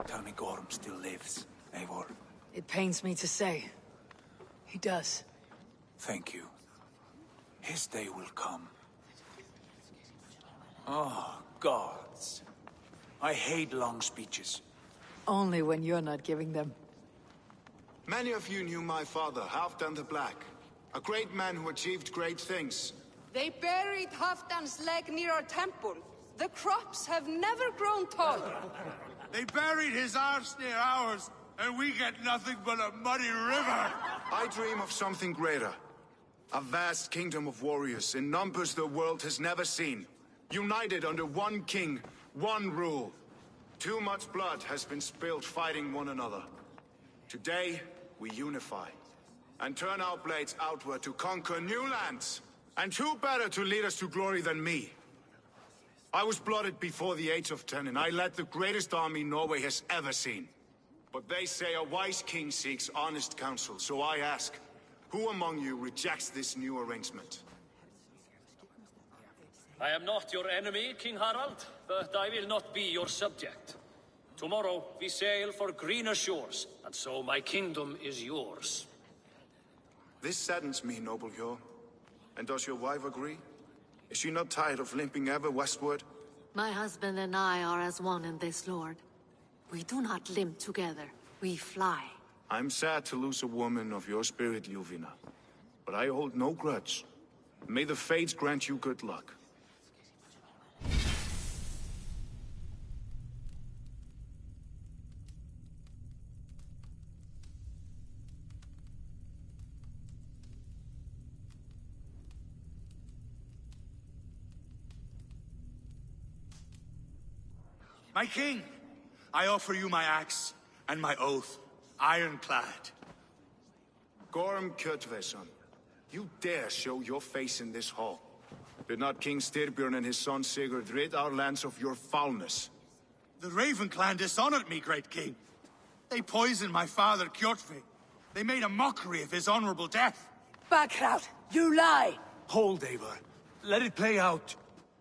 Tell me Gorm still lives, Eivor. It pains me to say. He does. Thank you. His day will come. Oh, gods. I hate long speeches. Only when you're not giving them. Many of you knew my father, Halfdan the Black. A great man who achieved great things. They buried Halfdan's leg near our temple. The crops have never grown tall. They buried his arse near ours, and we get nothing but a muddy river! I dream of something greater. A vast kingdom of warriors in numbers the world has never seen. United under one king, one rule. Too much blood has been spilled fighting one another. Today, we unify, and turn our blades outward to conquer new lands. And who better to lead us to glory than me? I was blooded before the age of 10, and I led the greatest army Norway has ever seen. But they say a wise king seeks honest counsel, so I ask, who among you rejects this new arrangement? I am not your enemy, King Harald, but I will not be your subject. Tomorrow we sail for greener shores, and so my kingdom is yours. This saddens me, noble Hjor. And does your wife agree? Is she not tired of limping ever westward? My husband and I are as one in this, Lord. We do not limp together. We fly. I'm sad to lose a woman of your spirit, Ljuvina. But I hold no grudge. May the fates grant you good luck. My king, I offer you my axe and my oath, ironclad. Gorm Kjotveson, you dare show your face in this hall. Did not King Styrbjörn and his son Sigurd rid our lands of your foulness? The Raven clan dishonored me, great king. They poisoned my father, Kjotve. They made a mockery of his honorable death. Backrout! You lie! Hold, Eivor. Let it play out.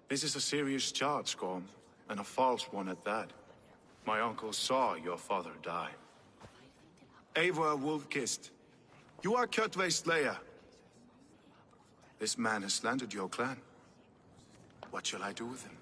This is a serious charge, Gorm, and a false one at that. My uncle saw your father die. Eivor Wolf-Kissed, you are Kjotve's slayer. This man has slandered your clan. What shall I do with him?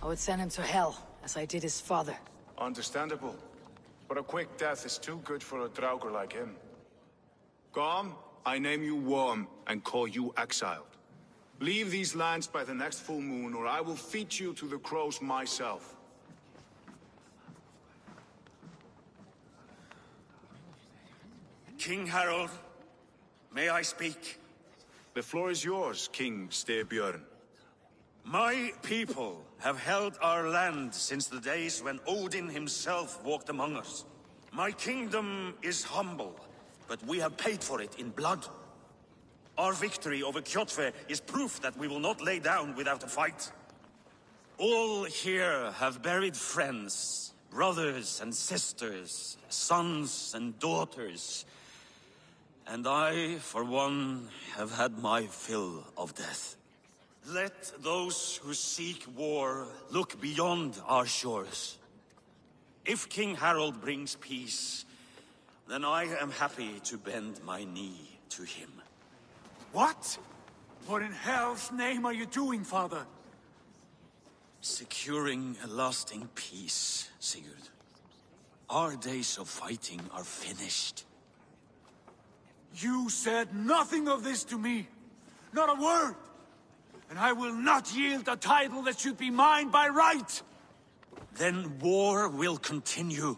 I would send him to hell, as I did his father. Understandable. But a quick death is too good for a Draugr like him. Gorm, I name you Worm and call you exiled. Leave these lands by the next full moon, or I will feed you to the crows myself. King Harold, may I speak? The floor is yours, King Styrbjörn. My people have held our land since the days when Odin himself walked among us. My kingdom is humble, but we have paid for it in blood. Our victory over Kjotve is proof that we will not lay down without a fight. All here have buried friends, brothers and sisters, sons and daughters. And I, for one, have had my fill of death. Let those who seek war look beyond our shores. If King Harold brings peace, then I am happy to bend my knee to him. What? What in hell's name are you doing, father? Securing a lasting peace, Sigurd. Our days of fighting are finished. You said nothing of this to me. Not a word. And I will not yield a title that should be mine by right. Then war will continue.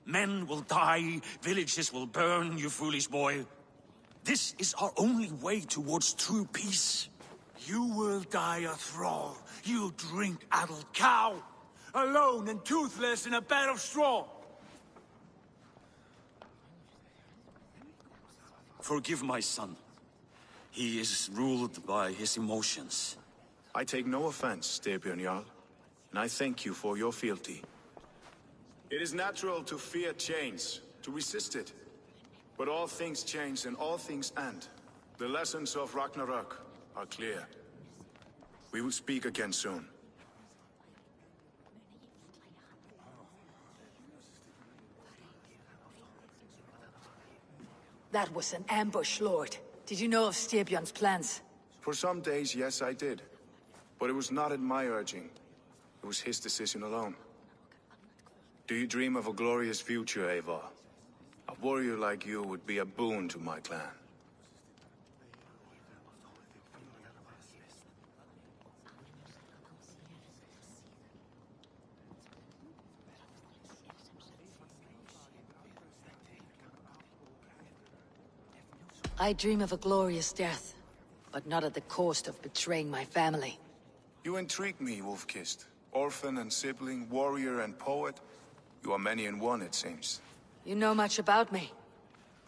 Men will die, villages will burn, you foolish boy. This is our only way towards true peace. You will die a thrall. You drink-addled cow. Alone and toothless in a bed of straw. Forgive my son. He is ruled by his emotions. I take no offense, Styrbjörn Jarl, and I thank you for your fealty. It is natural to fear change, to resist it. But all things change and all things end. The lessons of Ragnarok are clear. We will speak again soon. That was an ambush, Lord. Did you know of Styrbjörn's plans? For some days, yes, I did. But it was not at my urging. It was his decision alone. Do you dream of a glorious future, Eivor? A warrior like you would be a boon to my clan. I dream of a glorious death, but not at the cost of betraying my family. You intrigue me, Wolf-Kissed. Orphan and sibling, warrior and poet. You are many in one, it seems. You know much about me.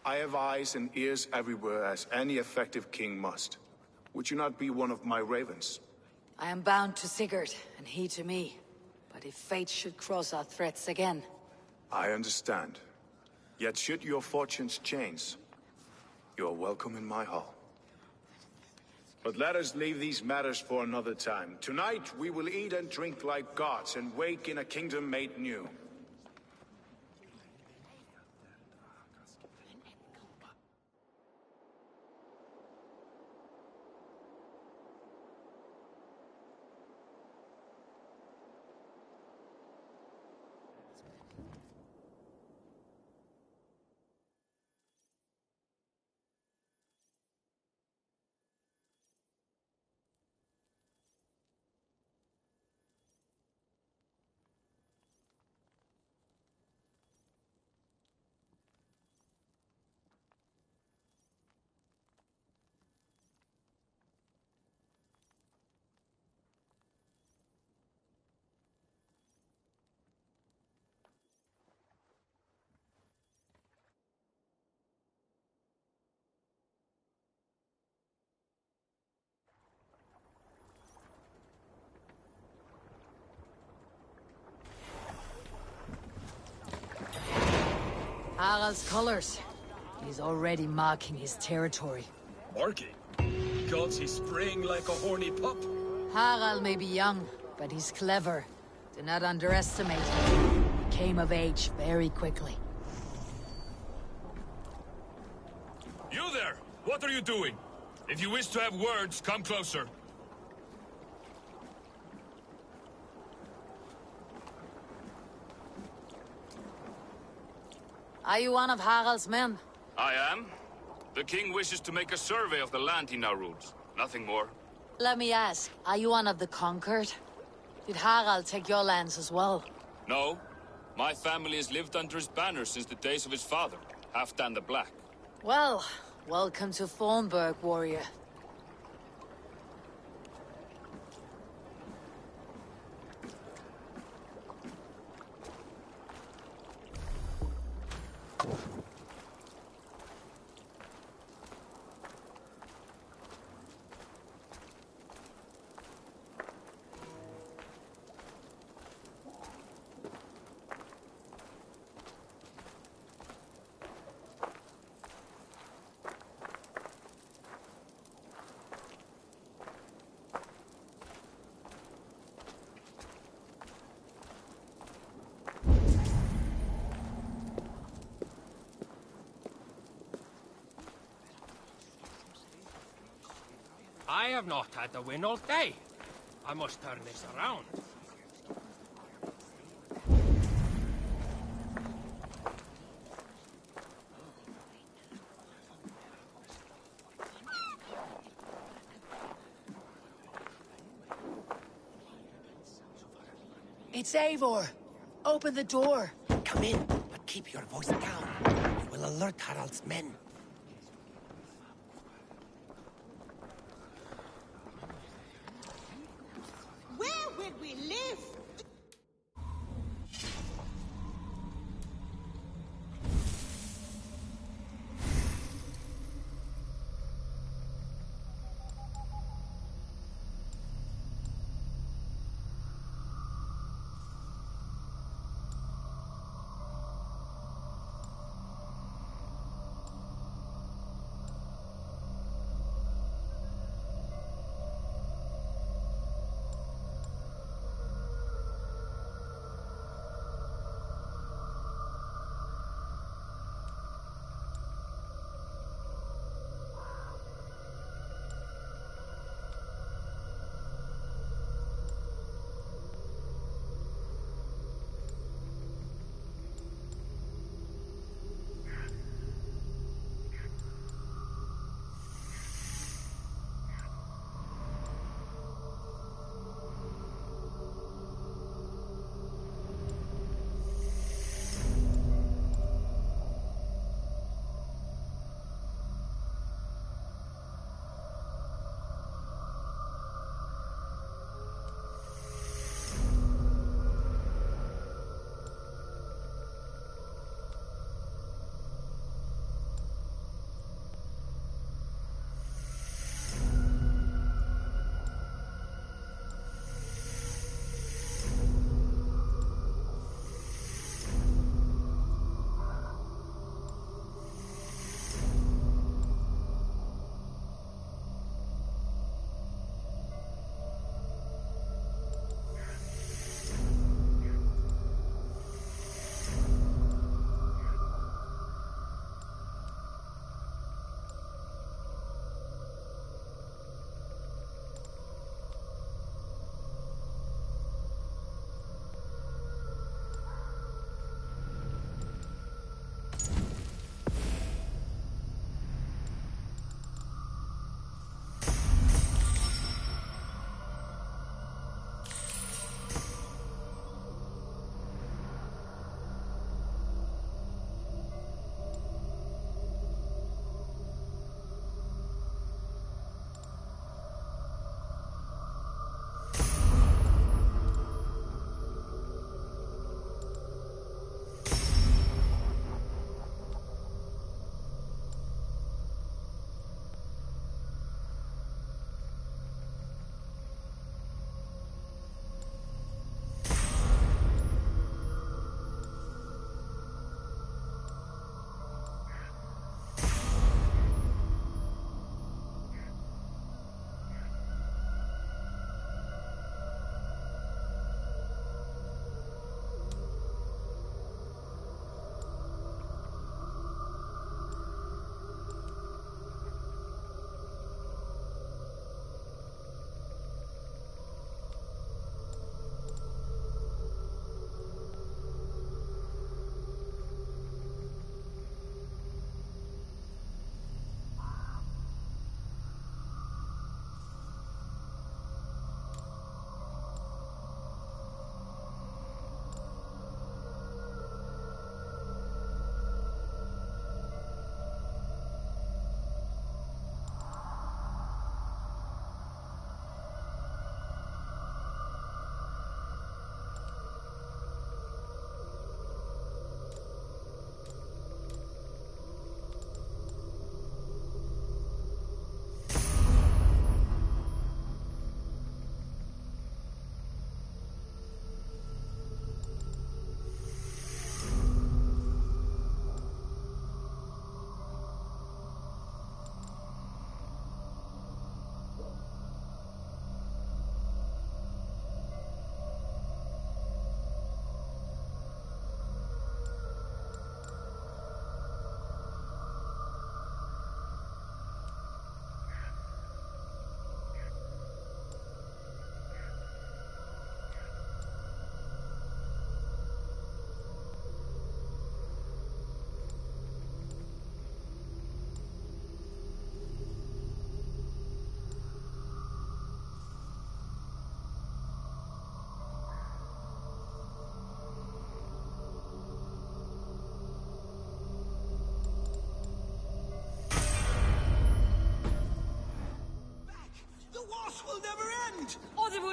I have eyes and ears everywhere, as any effective king must. Would you not be one of my ravens? I am bound to Sigurd, and he to me. But if fate should cross our threats again... I understand. Yet should your fortunes change, you are welcome in my hall. But let us leave these matters for another time. Tonight, we will eat and drink like gods and wake in a kingdom made new. Harald's colors. He's already marking his territory. Marking? Gods, he's spraying like a horny pup. Harald may be young, but he's clever. Do not underestimate him. He came of age very quickly. You there! What are you doing? If you wish to have words, come closer. Are you one of Harald's men? I am. The king wishes to make a survey of the land he now rules. Nothing more. Let me ask, are you one of the conquered? Did Harald take your lands as well? No. My family has lived under his banner since the days of his father, Halfdan the Black. Well, welcome to Thornburg, warrior. I have not had the win all day. I must turn this around. It's Eivor! Open the door! Come in, but keep your voice down. You will alert Harald's men. Where will we live?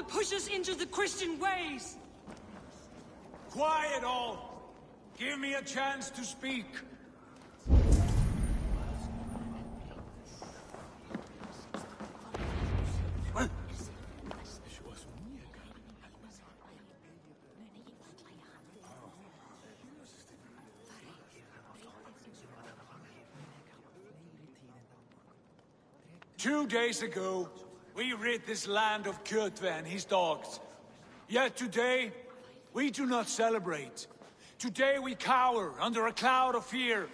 push us into the Christian ways! Quiet all! Give me a chance to speak. What? 2 days ago, we rid this land of Kjotve and his dogs. Yet today, we do not celebrate. Today we cower under a cloud of fear.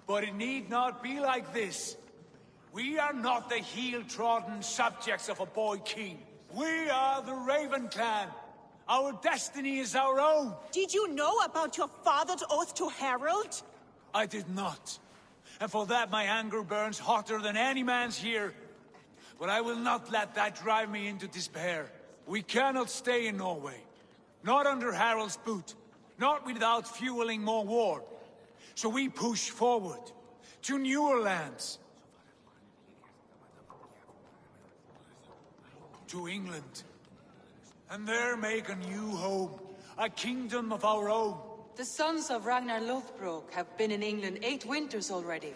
But it need not be like this. We are not the heel-trodden subjects of a boy king. We are the Raven clan. Our destiny is our own. Did you know about your father's oath to Harold? I did not. And for that my anger burns hotter than any man's here. But I will not let that drive me into despair. We cannot stay in Norway. Not under Harald's boot. Not without fueling more war. So we push forward. To newer lands. To England. And there make a new home. A kingdom of our own. The sons of Ragnar Lothbrok have been in England 8 winters already.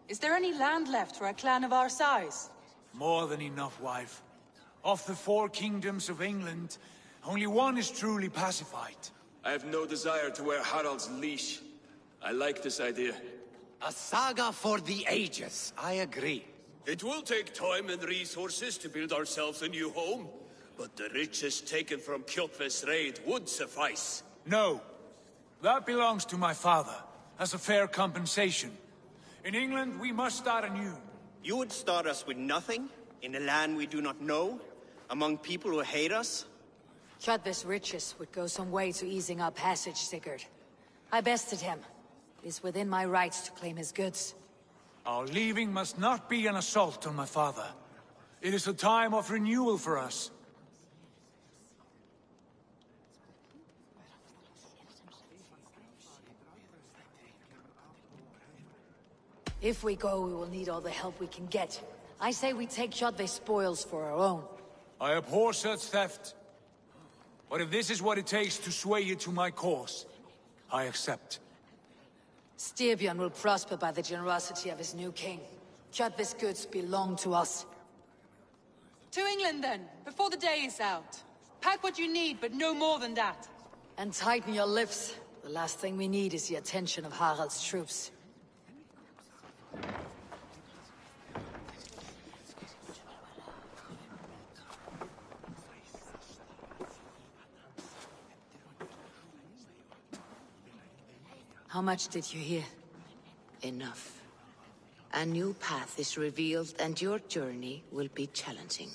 Is there any land left for a clan of our size? More than enough, wife. Of the 4 kingdoms of England, only one is truly pacified. I have no desire to wear Harald's leash. I like this idea. A saga for the ages, I agree. It will take time and resources to build ourselves a new home, but the riches taken from Kjotve's raid would suffice. No. That belongs to my father, as a fair compensation. In England, we must start anew. You would start us with nothing, in a land we do not know, among people who hate us? Kjotve's riches would go some way to easing our passage, Sigurd. I bested him. It is within my rights to claim his goods. Our leaving must not be an assault on my father. It is a time of renewal for us. If we go, we will need all the help we can get. I say we take Kjotve's spoils for our own. I abhor such theft. But if this is what it takes to sway you to my cause, I accept. Styrbjörn will prosper by the generosity of his new king. Kjotve's goods belong to us. To England then, before the day is out. Pack what you need, but no more than that. And tighten your lips. The last thing we need is the attention of Harald's troops. How much did you hear? Enough. A new path is revealed, and your journey will be challenging.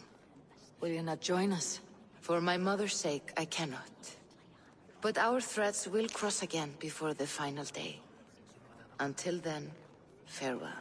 Will you not join us? For my mother's sake, I cannot. But our threads will cross again before the final day. Until then, farewell.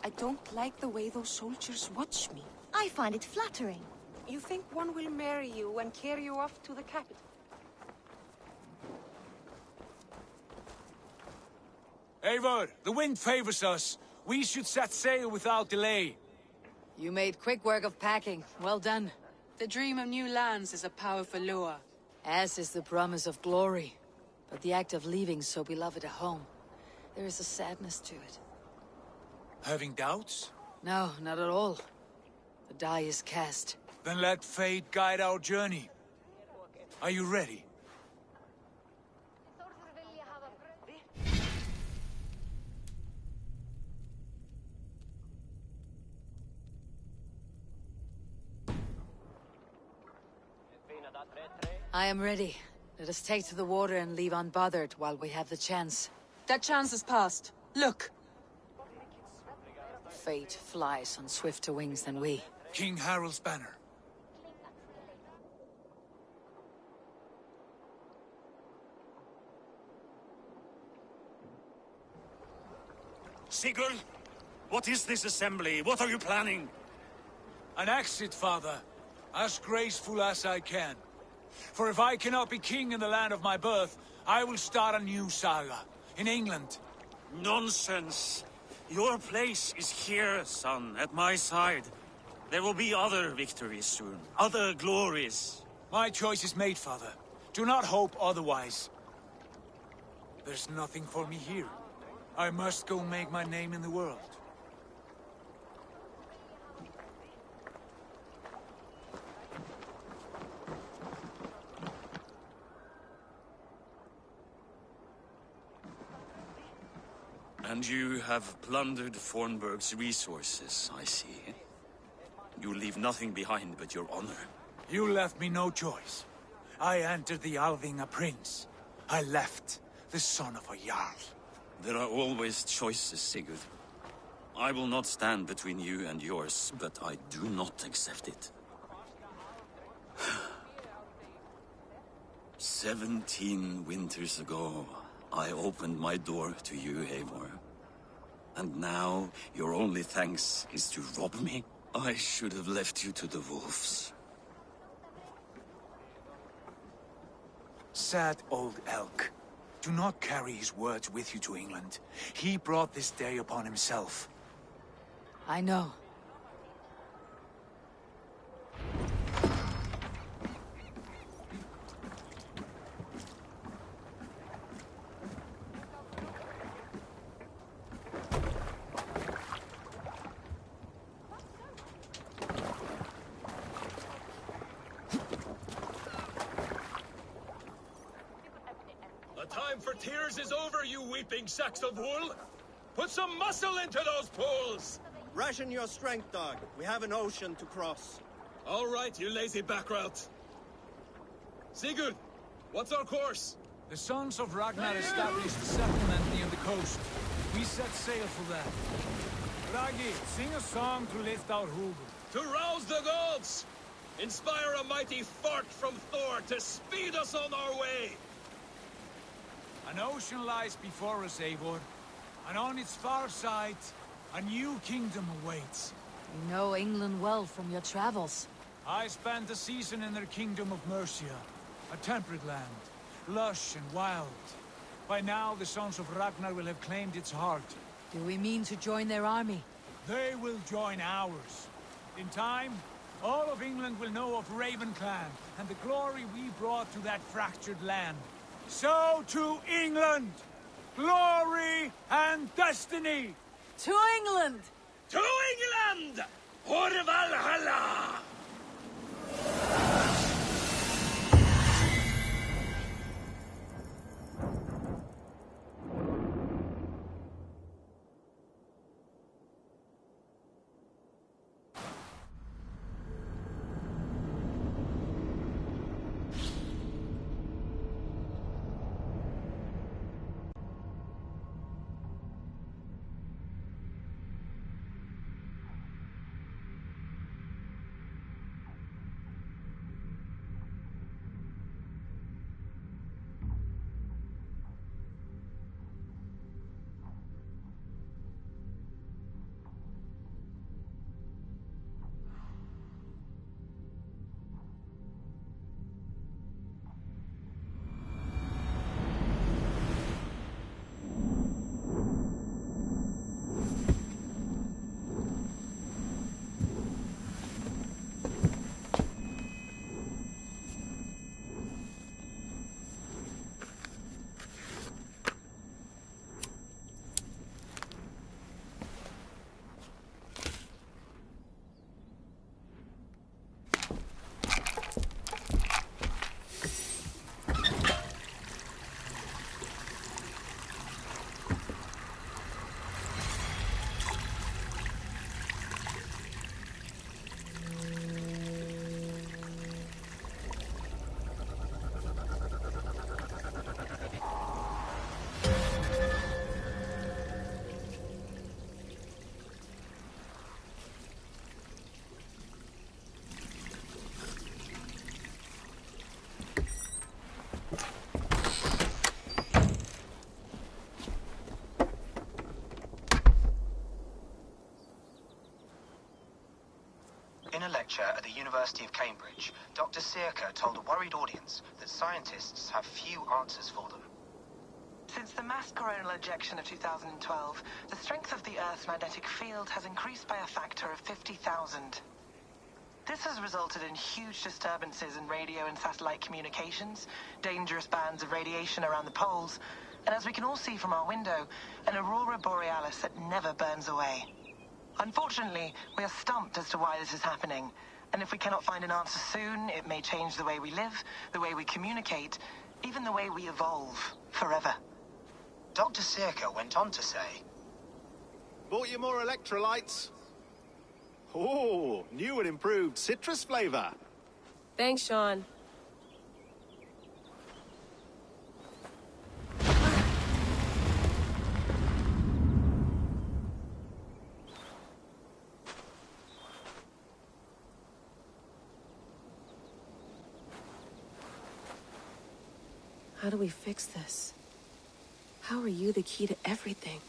I don't like the way those soldiers watch me. I find it flattering. You think one will marry you and carry you off to the capital? Eivor, the wind favors us. We should set sail without delay. You made quick work of packing. Well done. The dream of new lands is a powerful lure. As is the promise of glory. But the act of leaving so beloved a home, there is a sadness to it. Having doubts? No, not at all. The die is cast. Then let fate guide our journey. Are you ready? I am ready. Let us take to the water and leave unbothered while we have the chance. That chance is past. Look! Fate flies on swifter wings than we. King Harald's banner. Sigurd, what is this assembly? What are you planning? An exit, father. As graceful as I can. For if I cannot be king in the land of my birth, I will start a new saga. In England. Nonsense. Your place is here, son, at my side. There will be other victories soon. Other glories. My choice is made, father. Do not hope otherwise. There's nothing for me here. I must go make my name in the world. And you have plundered Fornburg's resources, I see. You leave nothing behind but your honor. You left me no choice. I entered the Alving a prince. I left the son of a Jarl. There are always choices, Sigurd. I will not stand between you and yours, but I do not accept it. 17 winters ago, I opened my door to you, Eivor. And now, your only thanks is to rob me? I should have left you to the wolves. Sad old elk. Do not carry his words with you to England. He brought this day upon himself. I know. Tears is over, you weeping sacks of wool! Put some muscle into those pulls! Ration your strength, dog. We have an ocean to cross. All right, you lazy backrout. Sigurd, what's our course? The sons of Ragnar established a settlement near the coast. We set sail for that. Ragi, sing a song to lift our hugr. To rouse the gods! Inspire a mighty fart from Thor to speed us on our way! An ocean lies before us, Eivor, and on its far side, a new kingdom awaits. You know England well from your travels. I spent a season in their kingdom of Mercia, a temperate land, lush and wild. By now, the sons of Ragnar will have claimed its heart. Do we mean to join their army? They will join ours. In time, all of England will know of Ravenclan and the glory we brought to that fractured land. So to England! Glory and destiny! To England! To England! For Valhalla! University of Cambridge, Dr. Circa told a worried audience that scientists have few answers for them. Since the mass coronal ejection of 2012, the strength of the Earth's magnetic field has increased by a factor of 50,000. This has resulted in huge disturbances in radio and satellite communications, dangerous bands of radiation around the poles, and as we can all see from our window, an aurora borealis that never burns away. Unfortunately, we are stumped as to why this is happening, and if we cannot find an answer soon, it may change the way we live, the way we communicate, even the way we evolve forever. Dr. Circa went on to say, "Bought you more electrolytes? Oh, new and improved citrus flavor." Thanks, Sean. How do we fix this? How are you the key to everything?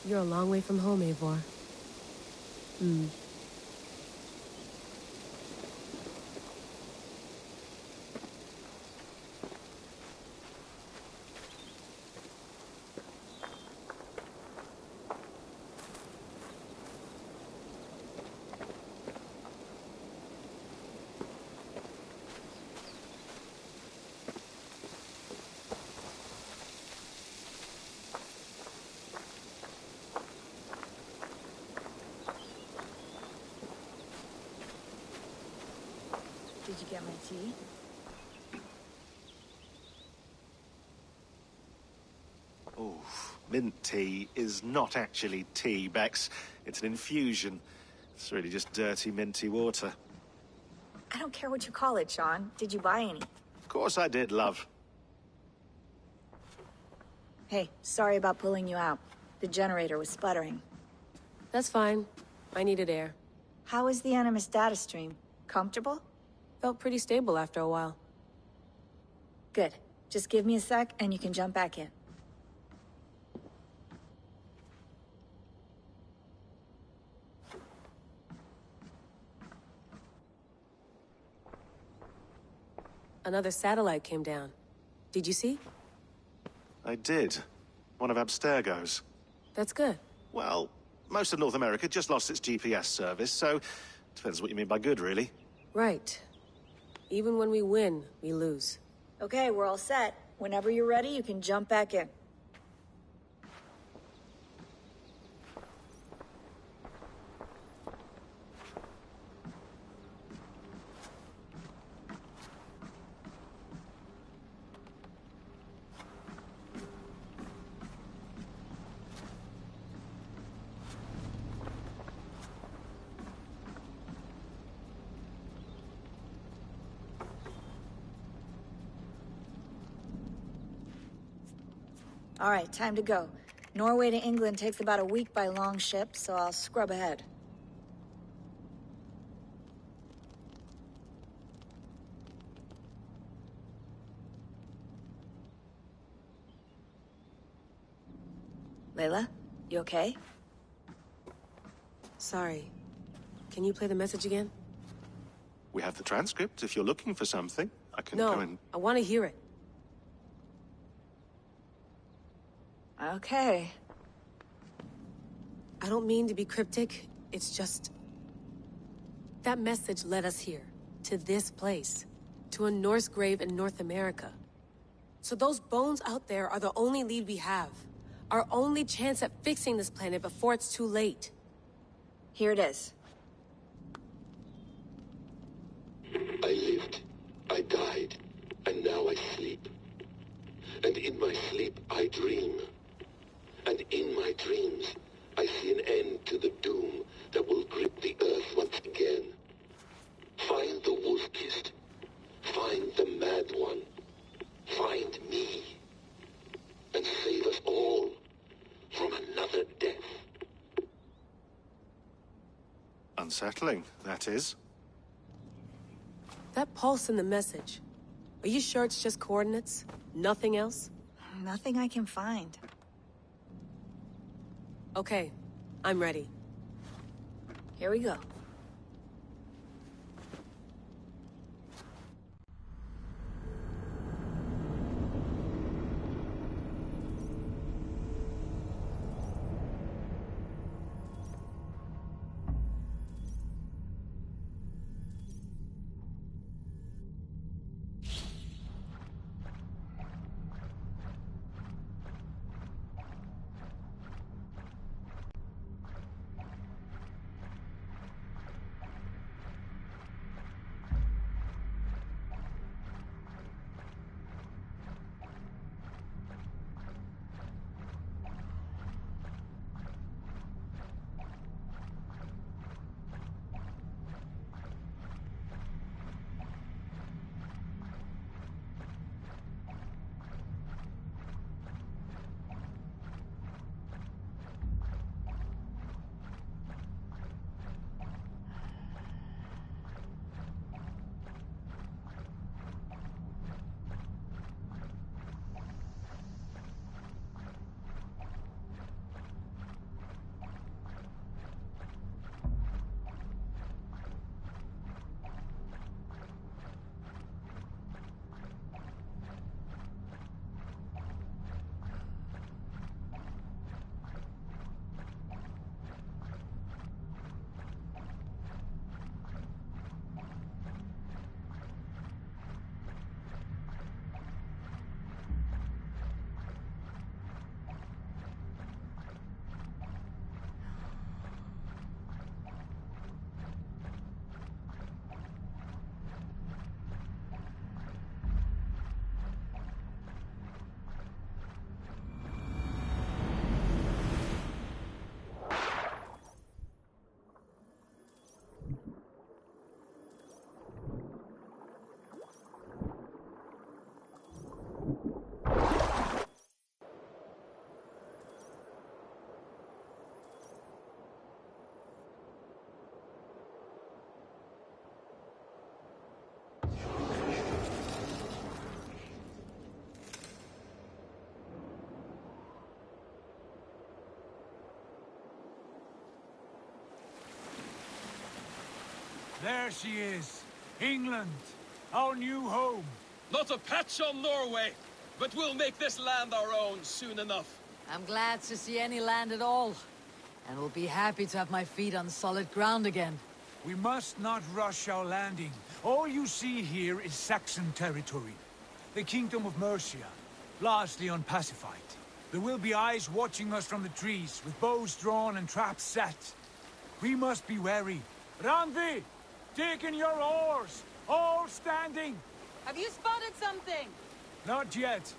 You're a long way from home, Eivor. Did you get my tea? Oh, mint tea is not actually tea, Bex. It's an infusion. It's really just dirty, minty water. I don't care what you call it, Sean. Did you buy any? Of course I did, love. Hey, sorry about pulling you out. The generator was sputtering. That's fine. I needed air. How is the Animus data stream? Comfortable? Felt pretty stable after a while. Good. Just give me a sec and you can jump back in. Another satellite came down. Did you see? I did. One of Abstergo's. That's good. Well, most of North America just lost its GPS service, so depends what you mean by good, really. Right. Even when we win, we lose. Okay, we're all set. Whenever you're ready, you can jump back in. All right, time to go. Norway to England takes about a week by long ship, so I'll scrub ahead. Layla, you okay? Sorry. Can you play the message again? We have the transcript. If you're looking for something, I can No, go and... I want to hear it. Okay. I don't mean to be cryptic. It's just... that message led us here. To this place. To a Norse grave in North America. So those bones out there are the only lead we have. Our only chance at fixing this planet before it's too late. Here it is. I lived, I died, and now I sleep. And in my sleep I dream. And in my dreams, I see an end to the doom that will grip the earth once again. Find the wolf-kissed. Find the mad one. Find me. And save us all from another death. Unsettling, that is. That pulse in the message. Are you sure it's just coordinates? Nothing else? Nothing I can find. Okay, I'm ready. Here we go. There she is. England. Our new home. Not a patch on Norway, but we'll make this land our own soon enough. I'm glad to see any land at all. And will be happy to have my feet on solid ground again. We must not rush our landing. All you see here is Saxon territory. The Kingdom of Mercia, largely unpacified. There will be eyes watching us from the trees, with bows drawn and traps set. We must be wary. Randvi! Dig in your oars! All standing! Have you spotted something? Not yet.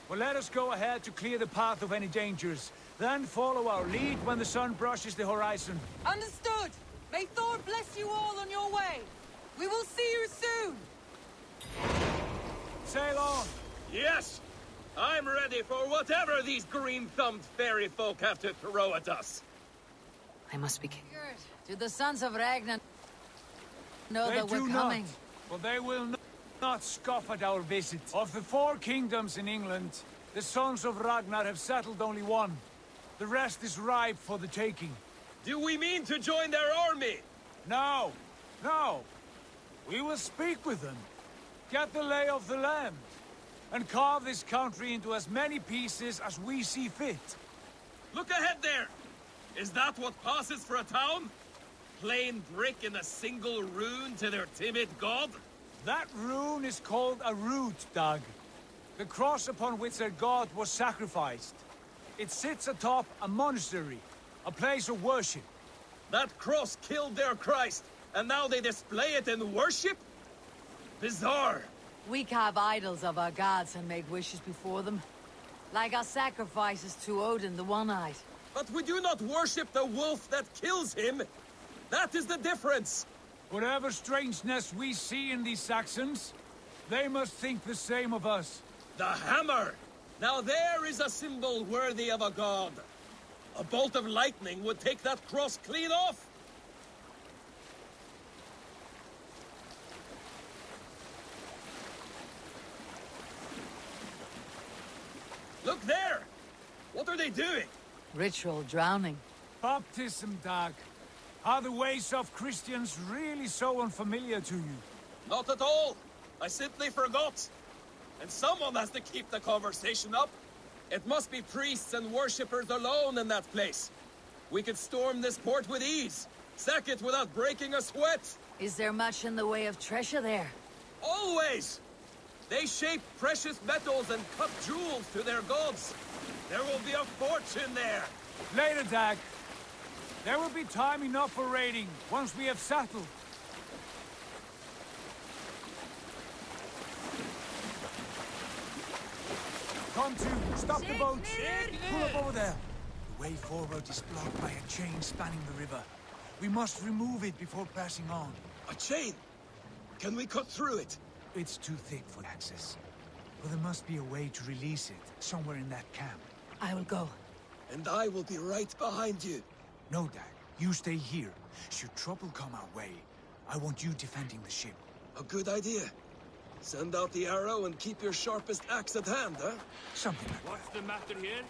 Well, let us go ahead to clear the path of any dangers. Then follow our lead when the sun brushes the horizon. Understood! May Thor bless you all on your way! We will see you soon! Sail on! Yes! I'm ready for whatever these green-thumbed fairy folk have to throw at us. I must be king. Do the sons of Ragnar know that we're coming? Well, they will not scoff at our visit. Of the 4 kingdoms in England, the sons of Ragnar have settled only one. The rest is ripe for the taking. Do we mean to join their army? No, no. We will speak with them, get the lay of the land, and carve this country into as many pieces as we see fit. Look ahead there! Is that what passes for a town? Plain brick in a single rune to their timid god? That rune is called a root, Doug. The cross upon which their god was sacrificed. It sits atop a monastery, a place of worship. That cross killed their Christ, and now they display it in worship? Bizarre. We carve idols of our gods and make wishes before them. Like our sacrifices to Odin, the One-Eyed. But we do not worship the wolf that kills him. That is the difference. Whatever strangeness we see in these Saxons, they must think the same of us. The hammer! Now there is a symbol worthy of a god. A bolt of lightning would take that cross clean off. Look there! What are they doing? Ritual drowning. Baptism, Dag. Are the ways of Christians really so unfamiliar to you? Not at all. I simply forgot. And someone has to keep the conversation up. It must be priests and worshippers alone in that place. We could storm this port with ease. Sack it without breaking a sweat. Is there much in the way of treasure there? Always! They shape precious metals and cut jewels to their gods. There will be a fortune there. Later, Dag. There will be time enough for raiding, once we have settled. Come to, stop the boats. Pull up over there. The way forward is blocked by a chain spanning the river. We must remove it before passing on. A chain? Can we cut through it? It's too thick for access. But there must be a way to release it, somewhere in that camp. I will go. And I will be right behind you. No, Dag. You stay here. Should trouble come our way, I want you defending the ship. A good idea. Send out the arrow and keep your sharpest axe at hand, huh? Something like What's the matter here?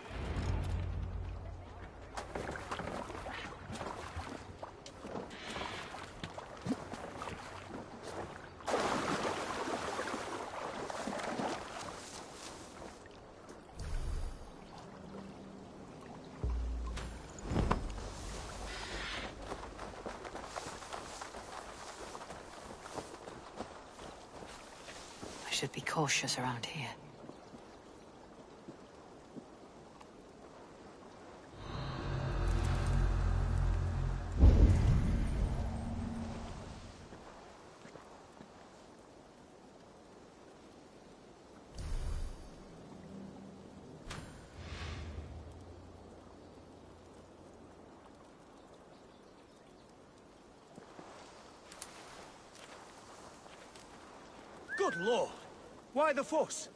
Should be cautious around here. Good lord! Why the fuss?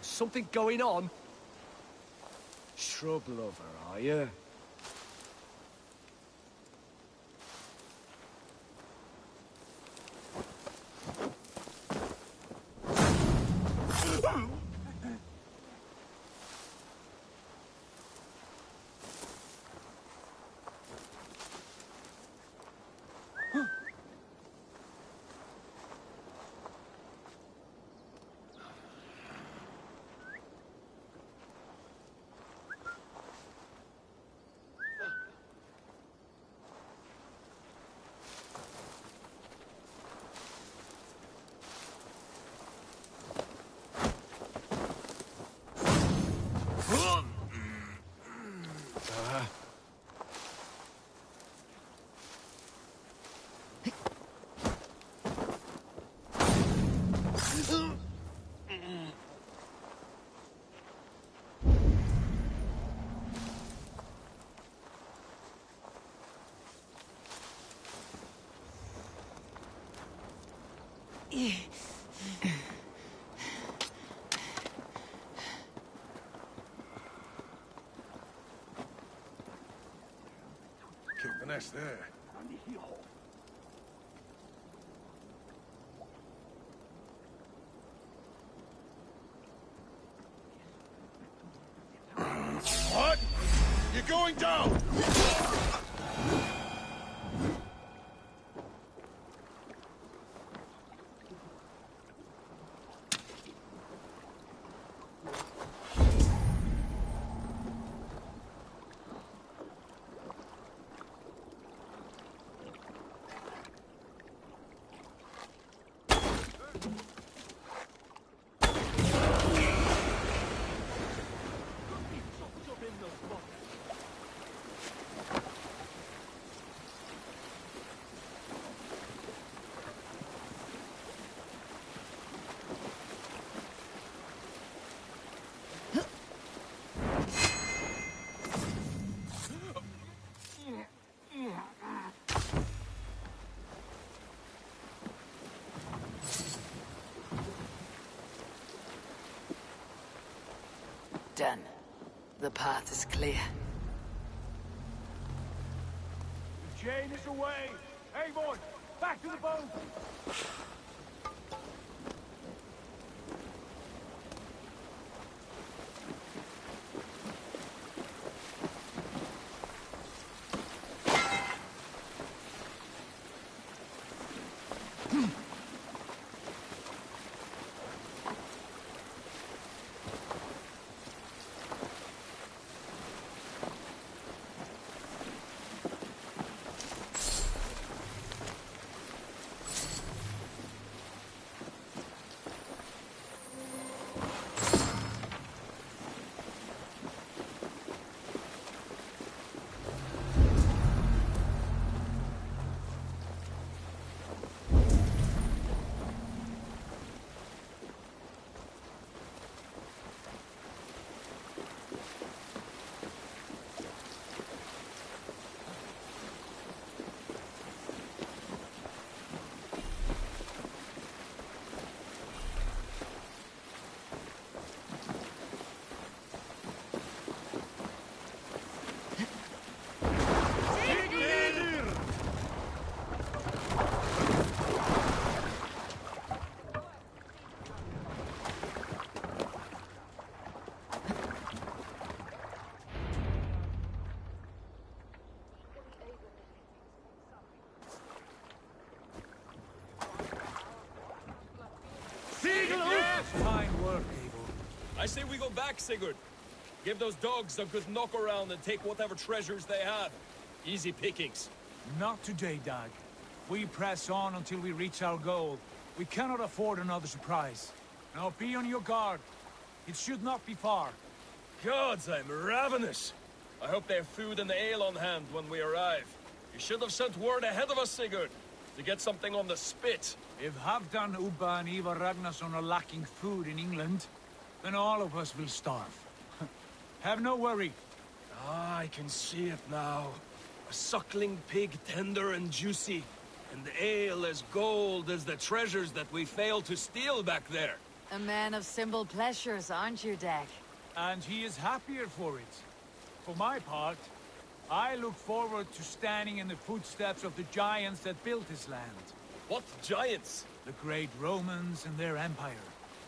Something going on? Shrub lover, are you? Kick the nest there. What? You're going down! done. The path is clear. Jane is away! Avon, back to the boat! Fine work, Abel. I say we go back, Sigurd. Give those dogs a good knock around and take whatever treasures they have. Easy pickings. Not today, Dag. We press on until we reach our goal. We cannot afford another surprise. Now be on your guard. It should not be far. Gods, I'm ravenous. I hope they have food and ale on hand when we arrive. You should have sent word ahead of us, Sigurd, to get something on the spit. If Halfdan, Ubba and Ivar Ragnarsson are lacking food in England, then all of us will starve. Have no worry. Ah, I can see it now. A suckling pig, tender and juicy. And the ale as gold as the treasures that we failed to steal back there. A man of simple pleasures, aren't you, Dag? And he is happier for it. For my part, I look forward to standing in the footsteps of the giants that built this land. What giants? The great Romans and their empire.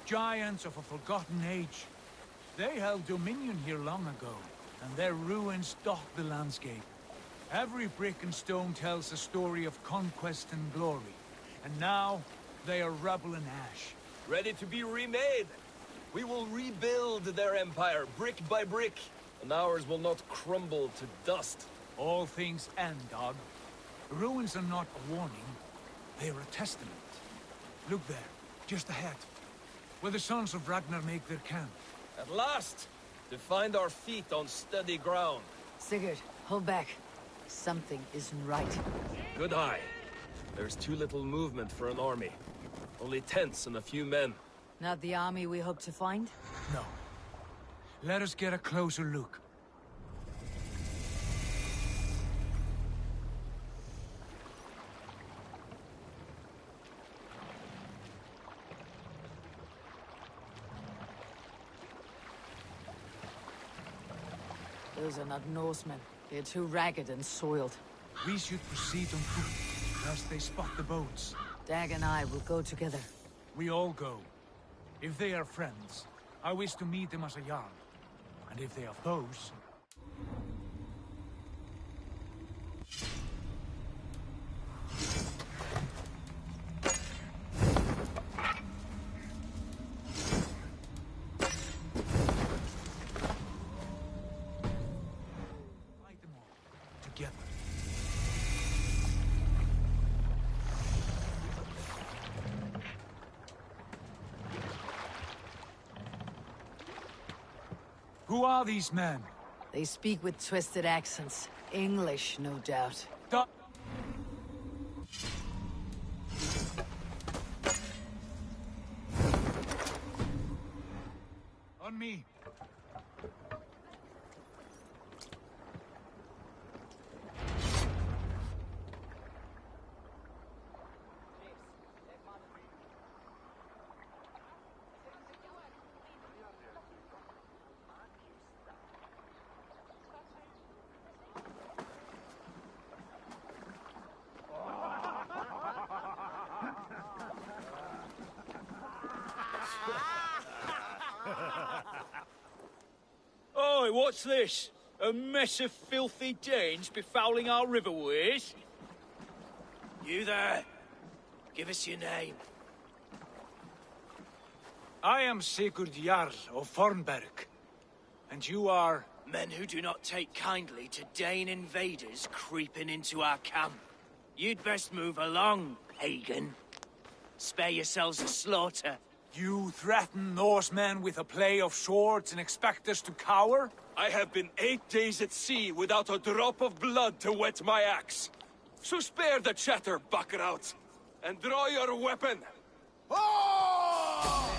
Giants of a forgotten age. They held dominion here long ago, and their ruins dot the landscape. Every brick and stone tells a story of conquest and glory. And now, they are rubble and ash. Ready to be remade. We will rebuild their empire, brick by brick. And ours will not crumble to dust. All things end, Dog. The ruins are not a warning. They are a testament. Look there, just ahead. Where the sons of Ragnar make their camp. At last! To find our feet on steady ground. Sigurd, hold back. Something isn't right. Good eye. There's too little movement for an army. Only tents and a few men. Not the army we hope to find? No. Let us get a closer look. Those are not Norsemen. They're too ragged and soiled. We should proceed on foot, lest they spot the boats. Dag and I will go together. We all go. If they are friends, I wish to meet them as a Jarl. And if they are foes... Fight them all, together. Who are these men? They speak with twisted accents. English, no doubt. On me. Oi, what's this? A mess of filthy Danes befouling our riverways? You there! Give us your name. I am Sigurd Jarl of Fornberg. And you are... Men who do not take kindly to Dane invaders creeping into our camp. You'd best move along, pagan. Spare yourselves a slaughter. You threaten Norsemen with a play of swords and expect us to cower? I have been 8 days at sea without a drop of blood to wet my axe. So spare the chatter, buckerouts, and draw your weapon. Oh!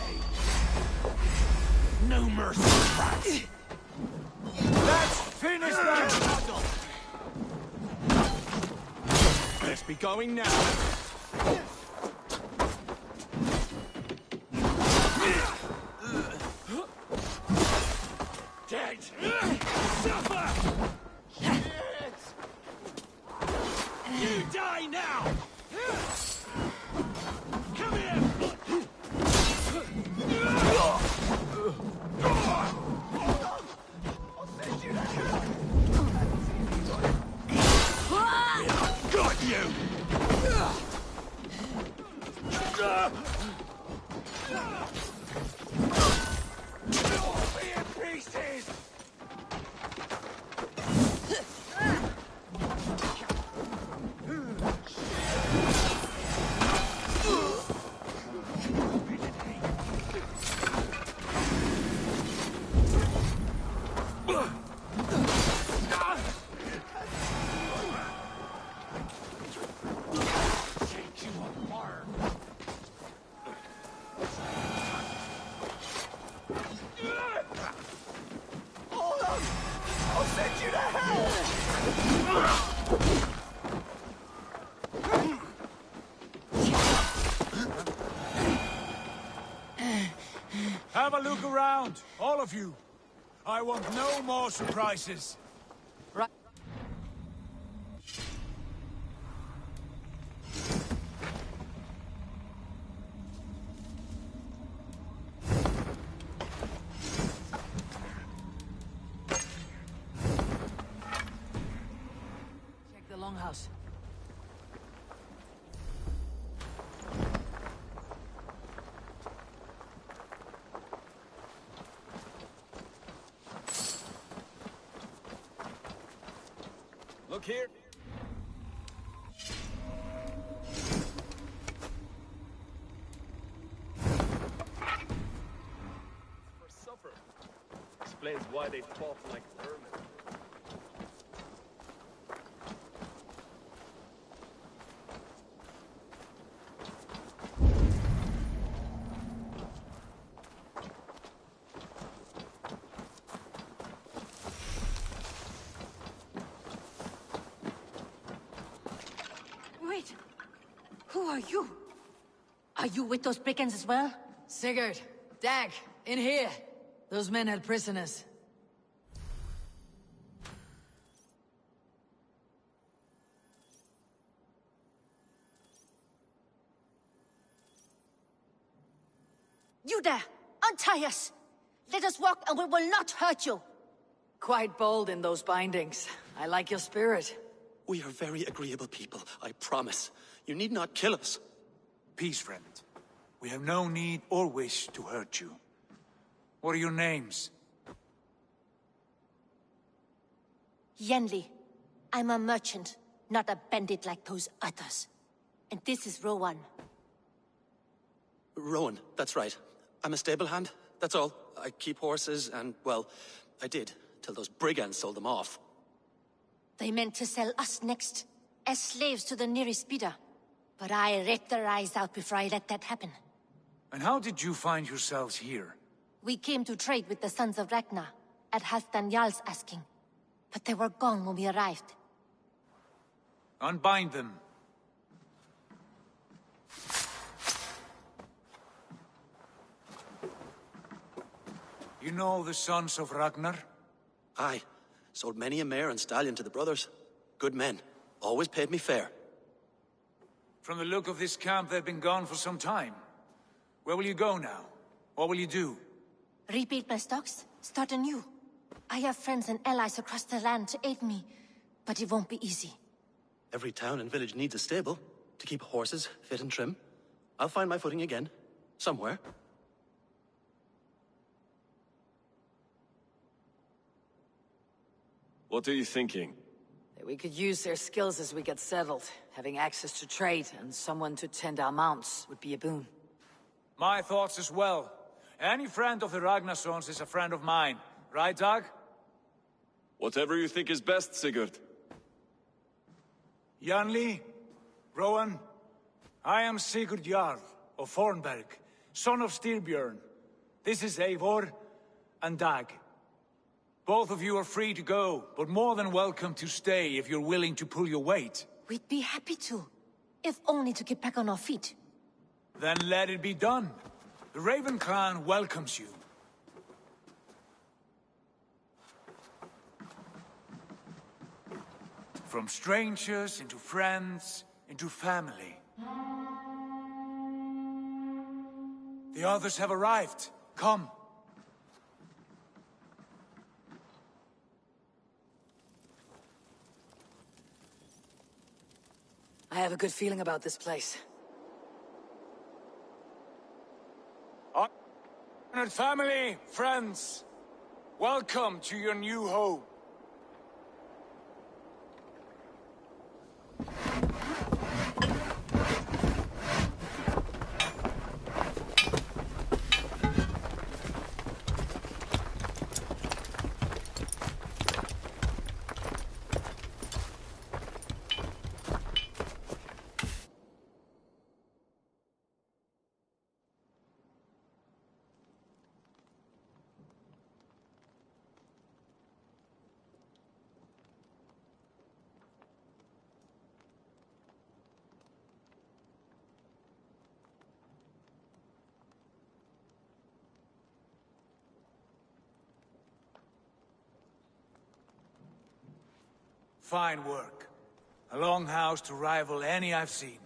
No mercy. Let's finish them! Let's be going now. Dead! Suffer! You die now! Come here! Got you! Be in pieces! Have a look around, all of you. I want no more surprises. Right. Check the longhouse. Look here. For supper. Explains why they talk like vermin. Wait! Who are you? Are you with those brigands as well? Sigurd, Dag, in here. Those men had prisoners. You there! Untie us! Let us walk and we will not hurt you! Quite bold in those bindings. I like your spirit. We are very agreeable people, I promise. You need not kill us. Peace, friend. We have no need or wish to hurt you. What are your names? Yenli. I'm a merchant, not a bandit like those others. And this is Rowan. Rowan, that's right. I'm a stable hand, that's all. I keep horses and, well, I did, till those brigands sold them off. They meant to sell us next, as slaves to the nearest bidder. But I ripped their eyes out before I let that happen. And how did you find yourselves here? We came to trade with the Sons of Ragnar, at Halfdan Jarl's asking. But they were gone when we arrived. Unbind them. You know the Sons of Ragnar? Aye. Sold many a mare and stallion to the brothers. Good men. Always paid me fair. From the look of this camp, they've been gone for some time. Where will you go now? What will you do? Rebuild my stocks, start anew. I have friends and allies across the land to aid me, but it won't be easy. Every town and village needs a stable to keep horses fit and trim. I'll find my footing again, somewhere. What are you thinking? We could use their skills as we get settled. Having access to trade and someone to tend our mounts would be a boon. My thoughts as well. Any friend of the Ragnarsons is a friend of mine. Right, Dag? Whatever you think is best, Sigurd. Janli, Rowan, I am Sigurd Jarl of Fornberg, son of Styrbjörn. This is Eivor and Dag. Both of you are free to go, but more than welcome to stay if you're willing to pull your weight. We'd be happy to, if only to get back on our feet. Then let it be done. The Raven clan welcomes you. From strangers into friends, into family. The others have arrived. Come. I have a good feeling about this place. Honored family, friends, welcome to your new home. Fine work. A longhouse to rival any I've seen.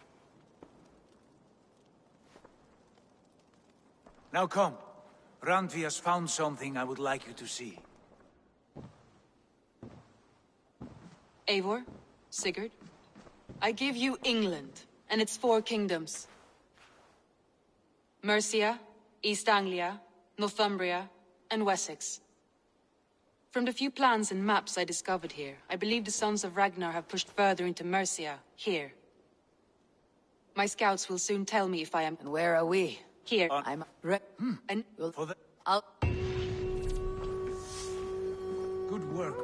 Now come. Randvi has found something I would like you to see. Eivor, Sigurd, I give you England and its 4 kingdoms. Mercia, East Anglia, Northumbria, and Wessex. From the few plans and maps I discovered here, I believe the Sons of Ragnar have pushed further into Mercia, here. My scouts will soon tell me if I am... And where are we? Here. I'm... And... I'll... Good work.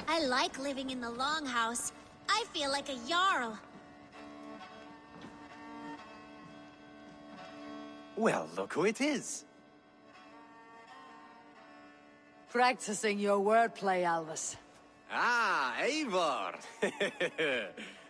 I like living in the Longhouse. I feel like a Jarl. Well, look who it is. Practicing your wordplay, Alvis. Ah, Eivor!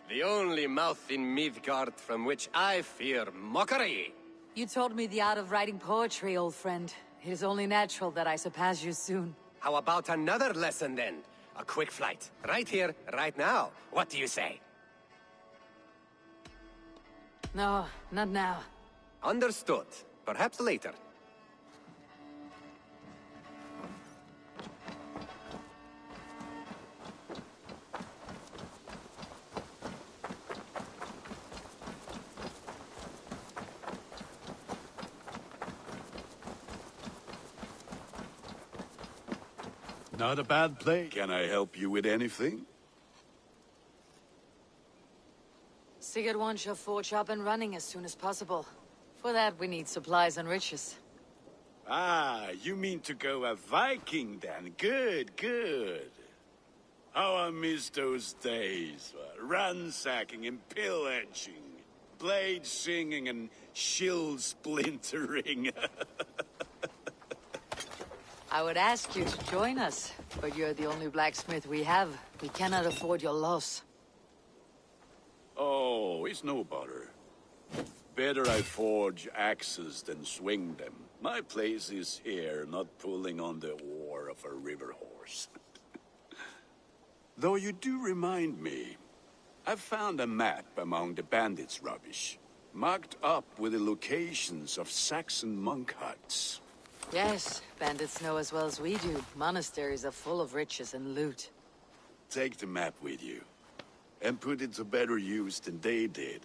The only mouth in Midgard from which I fear mockery. You taught me the art of writing poetry, old friend. It is only natural that I surpass you soon. How about another lesson then? A quick flight. Right here, right now. What do you say? No, not now. Understood. Perhaps later. Not a bad play. Can I help you with anything? Sigurd wants your forge up and running as soon as possible. For that, we need supplies and riches. Ah, you mean to go a Viking then? Good, good. How I miss those days. Ransacking and pillaging. Blade singing and shield splintering. I would ask you to join us, but you're the only blacksmith we have. We cannot afford your loss. Oh, it's no bother. Better I forge axes than swing them. My place is here, not pulling on the oar of a river horse. Though you do remind me, I've found a map among the bandits' rubbish, marked up with the locations of Saxon monk huts. Yes, bandits know as well as we do. Monasteries are full of riches and loot. Take the map with you, and put it to better use than they did.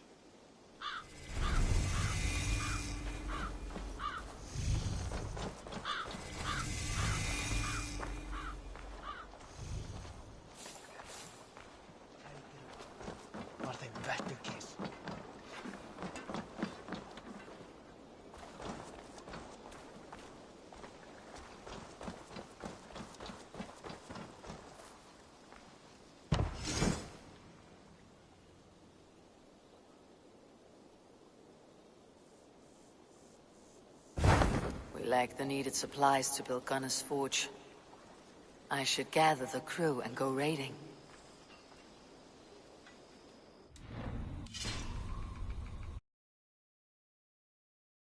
We lack the needed supplies to build Gunner's forge. I should gather the crew and go raiding.